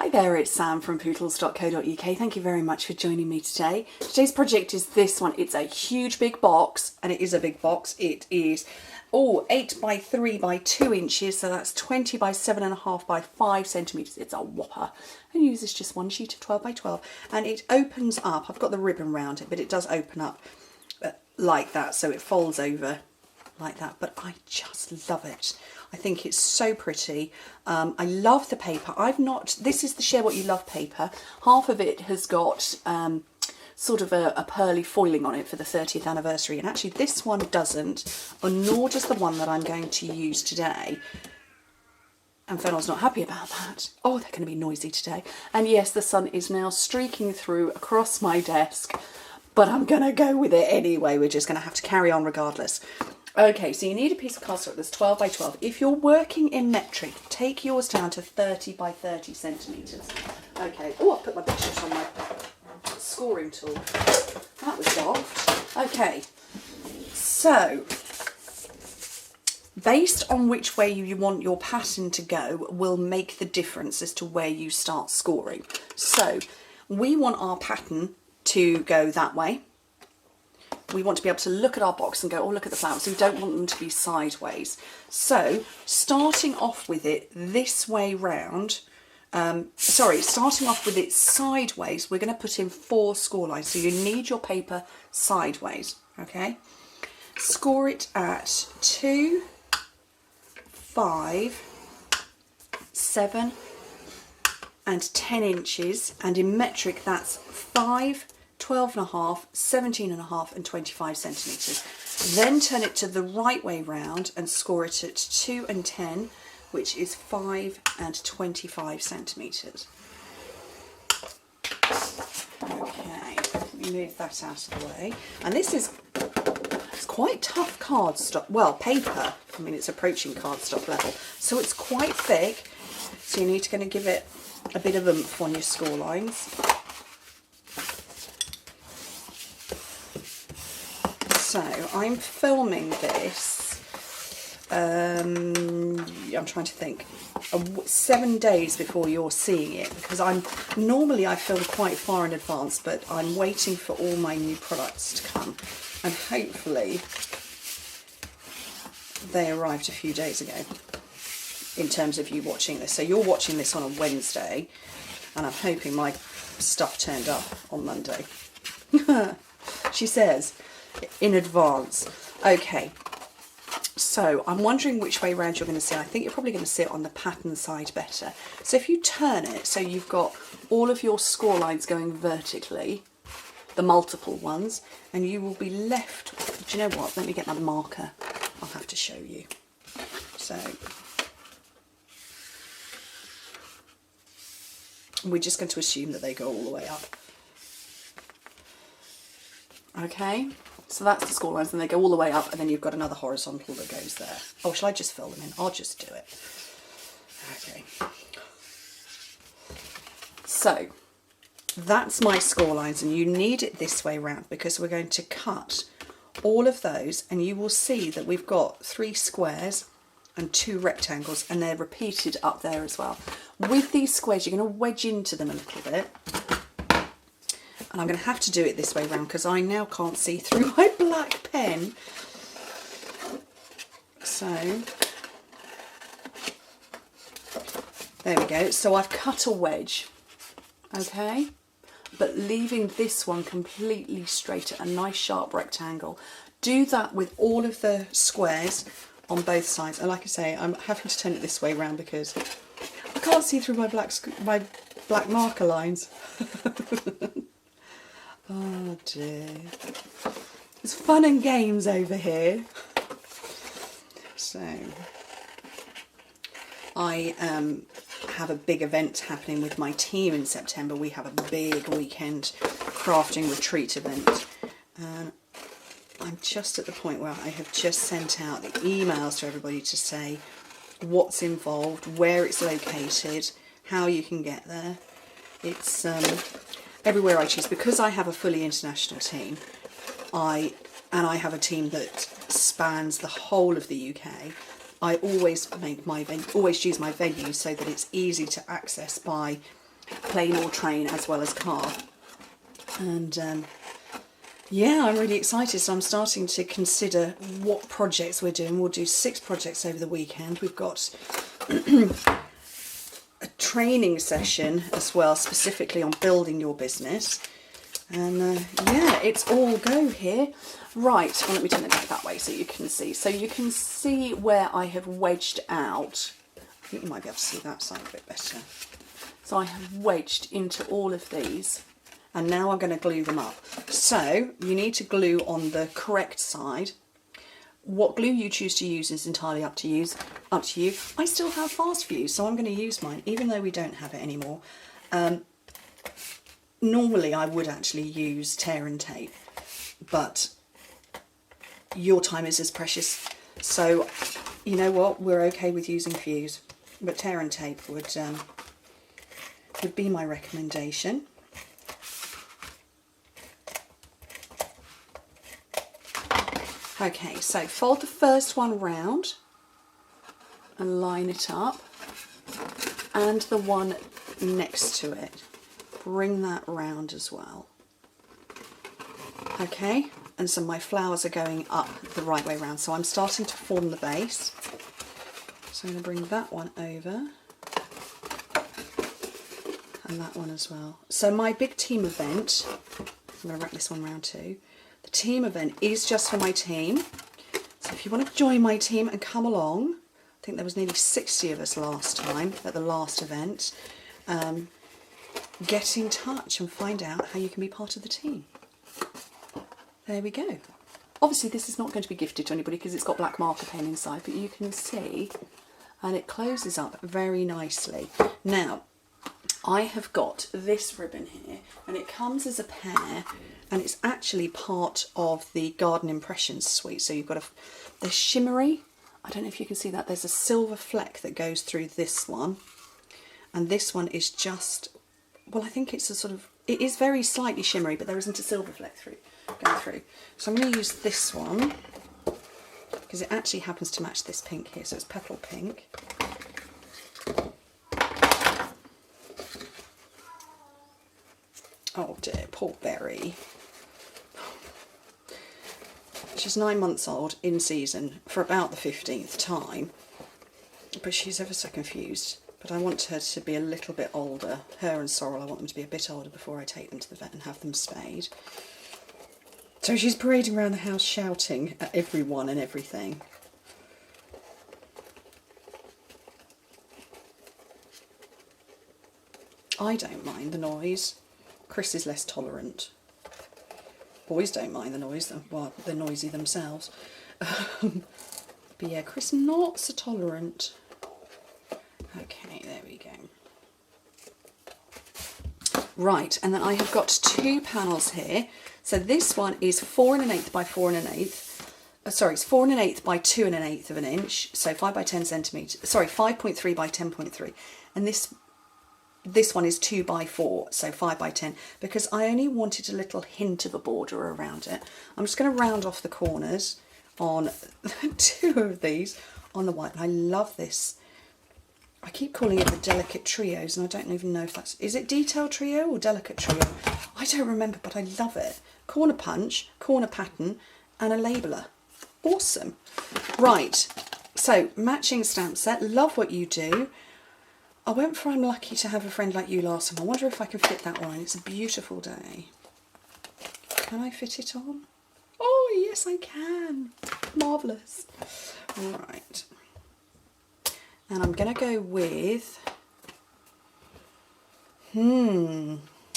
Hi there, it's Sam from poodles.co.uk. Thank you very much for joining me today. Today's project is this one. It's a huge big box, and it is a big box. It is 8 by 3 by 2 inches, so that's 20 by 7.5 by 5 centimetres. It's a whopper. And uses just one sheet of 12 by 12, and it opens up. I've got the ribbon round it, but it does open up like that, so it folds over like that, but I just love it. I think it's so pretty. I love the paper. This is the Share What You Love paper. Half of it has got sort of a pearly foiling on it for the 30th anniversary, and actually this one doesn't, or nor does the one that I'm going to use today. And Fennel's not happy about that. Oh, they're going to be noisy today. And yes, the sun is now streaking through across my desk, but I'm going to go with it anyway. We're just going to have to carry on regardless. Okay, so you need a piece of cardstock that's 12 by 12. If you're working in metric, take yours down to 30 by 30 centimetres. Okay, oh, I put my pictures on my scoring tool. That was soft. Okay, so based on which way you want your pattern to go will make the difference as to where you start scoring. So we want our pattern to go that way. We want to be able to look at our box and go, oh, look at the flowers. We don't want them to be sideways. So starting off with it this way round, starting off with it sideways, we're going to put in 4 score lines. So you need your paper sideways, okay? Score it at 2, 5, 7 and 10 inches. And in metric, that's 5, 12.5, 17.5 and 25 centimetres. Then turn it to the right way round and score it at 2 and 10, which is 5 and 25 centimetres. Okay, move that out of the way. And this is quite tough cardstock, well, paper. I mean, it's approaching cardstock level. So it's quite thick, so you need to kind of give it a bit of oomph on your score lines. So I'm filming this, I'm trying to think, 7 days before you're seeing it, because normally I film quite far in advance, but I'm waiting for all my new products to come, and hopefully they arrived a few days ago in terms of you watching this. So you're watching this on a Wednesday, and I'm hoping my stuff turned up on Monday. She says in advance. Okay, so I'm wondering which way round you're going to sit. I think you're probably going to sit on the pattern side better. So if you turn it so you've got all of your score lines going vertically, the multiple ones, and you will be left, do you know what, let me get my marker, I'll have to show you. So we're just going to assume that they go all the way up. Okay, so that's the score lines, and they go all the way up, and then you've got another horizontal that goes there. Oh, shall I just fill them in? I'll just do it. Okay. So that's my score lines, and you need it this way round because we're going to cut all of those, and you will see that we've got 3 squares and 2 rectangles, and they're repeated up there as well. With these squares, you're going to wedge into them a little bit. And I'm going to have to do it this way round because I now can't see through my black pen. So, there we go. So I've cut a wedge, okay? But leaving this one completely straight at a nice sharp rectangle. Do that with all of the squares on both sides. And like I say, I'm having to turn it this way round because I can't see through my black marker lines. Oh dear. It's fun and games over here. So I have a big event happening with my team in September. We have a big weekend crafting retreat event. And I'm just at the point where I have just sent out the emails to everybody to say what's involved, where it's located, how you can get there. It's everywhere I choose, because I have a fully international team, I have a team that spans the whole of the UK. I always choose my venue so that it's easy to access by plain or train as well as car. And yeah, I'm really excited. So I'm starting to consider what projects we're doing. We'll do 6 projects over the weekend. We've got a training session as well, specifically on building your business. And yeah, it's all go here. Right, well, let me turn it back that way so you can see. So you can see where I have wedged out. I think you might be able to see that side a bit better. So I have wedged into all of these, and now I'm going to glue them up. So you need to glue on the correct side. What glue you choose to use is entirely up to you. I still have fast fuse, so I'm going to use mine, even though we don't have it anymore. Normally I would actually use tear and tape, but your time is as precious. So you know what, we're okay with using fuse, but tear and tape would be my recommendation. Okay, so fold the first one round and line it up, and the one next to it, bring that round as well. Okay, and so my flowers are going up the right way round, so I'm starting to form the base. So I'm going to bring that one over, and that one as well. So my big team event, I'm going to wrap this one round too. The team event is just for my team. So if you want to join my team and come along, I think there was nearly 60 of us last time at the last event. Get in touch and find out how you can be part of the team. There we go. Obviously this is not going to be gifted to anybody because it's got black marker pen inside, but you can see, and it closes up very nicely. Now, I have got this ribbon here, and it comes as a pair, and it's actually part of the Garden Impressions suite. So you've got they're shimmery. I don't know if you can see that. There's a silver fleck that goes through this one, and this one is just, well, I think it's a sort of, it is very slightly shimmery, but there isn't a silver fleck going through. So I'm going to use this one because it actually happens to match this pink here, so it's petal pink. Oh dear, poor Berry. She's 9 months old, in season, for about the 15th time, but she's ever so confused. But I want her to be a little bit older. Her and Sorrel, I want them to be a bit older before I take them to the vet and have them spayed. So she's parading around the house shouting at everyone and everything. I don't mind the noise. Chris is less tolerant. Boys don't mind the noise, well, they're noisy themselves. But yeah, Chris not so tolerant. Okay, there we go. Right, and then I have got 2 panels here. So this one is 4 1/8 by 4 1/8. Sorry, it's 4 1/8 by 2 1/8 of an inch. So 5 by 10 centimetres. Sorry, 5.3 by 10.3. And this one is 2 by 4, so 5 by 10, because I only wanted a little hint of a border around it. I'm just going to round off the corners on 2 of these on the white. And I love this. I keep calling it the Delicate Trios, and I don't even know if that's, is it Detail Trio or Delicate Trio? I don't remember, but I love it. Corner punch, corner pattern, and a labeler. Awesome. Right, so matching stamp set. Love what you do. I went for I'm lucky to have a friend like you last time. I wonder if I can fit that one. It's a beautiful day. Can I fit it on? Oh, yes, I can. Marvellous. All right. And I'm going to go with,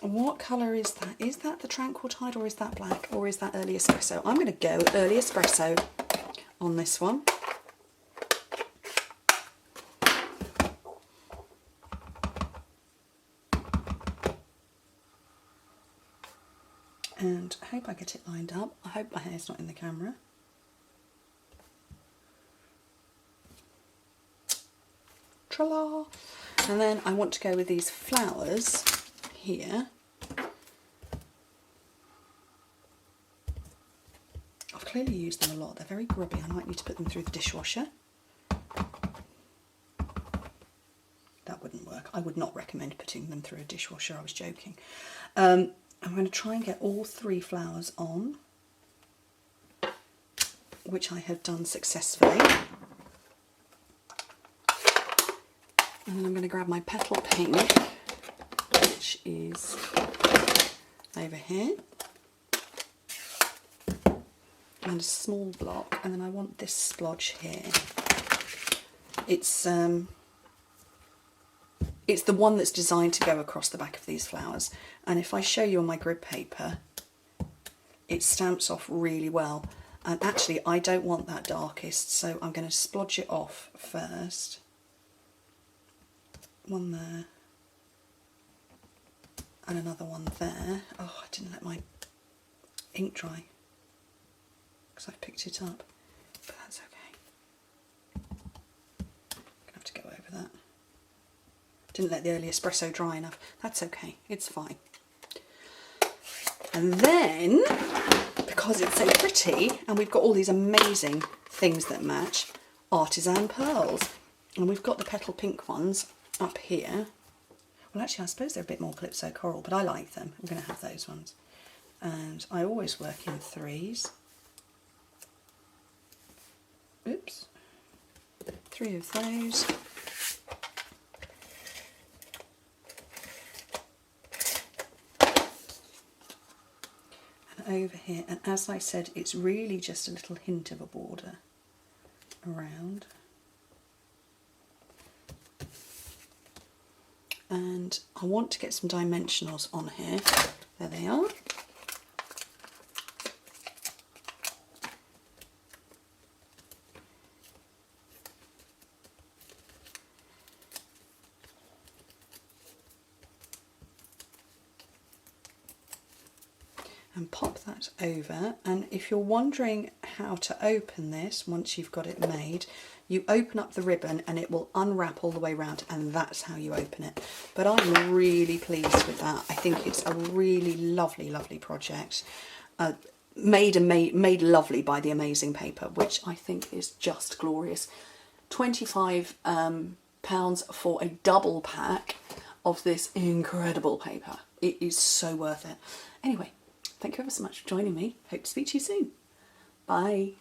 what colour is that? Is that the Tranquil Tide, or is that black, or is that Early Espresso? I'm going to go Early Espresso on this one. And I hope I get it lined up. I hope my hair's not in the camera. Tra-la! And then I want to go with these flowers here. I've clearly used them a lot. They're very grubby. I might need to put them through the dishwasher. That wouldn't wouldn't work. I would not recommend putting them through a dishwasher, I was joking. I'm going to try and get all 3 flowers on, which I have done successfully. And then I'm going to grab my petal pink, which is over here, and a small block, and then I want this splodge here. It's the one that's designed to go across the back of these flowers, and if I show you on my grid paper, it stamps off really well. And actually I don't want that darkest, so I'm going to splodge it off first. One there, and another one there. Oh, I didn't let my ink dry because I've picked it up, but that's okay. I'm going to have to go over that. Didn't let the early espresso dry enough. That's okay, it's fine. And then, because it's so pretty, and we've got all these amazing things that match, artisan pearls. And we've got the petal pink ones up here. Well, actually, I suppose they're a bit more Calypso Coral, but I like them. I'm going to have those ones. And I always work in 3s. Oops. 3 of those. And over here, and as I said, it's really just a little hint of a border around. And I want to get some dimensionals on here. There they are. And pop that over, and if you're wondering how to open this once you've got it made, you open up the ribbon and it will unwrap all the way around, and that's how you open it. But I'm really pleased with that. I think it's a really lovely, lovely project. Made lovely by the amazing paper, which I think is just glorious. £25 for a double pack of this incredible paper. It is so worth it. Anyway, thank you ever so much for joining me. Hope to speak to you soon. Bye.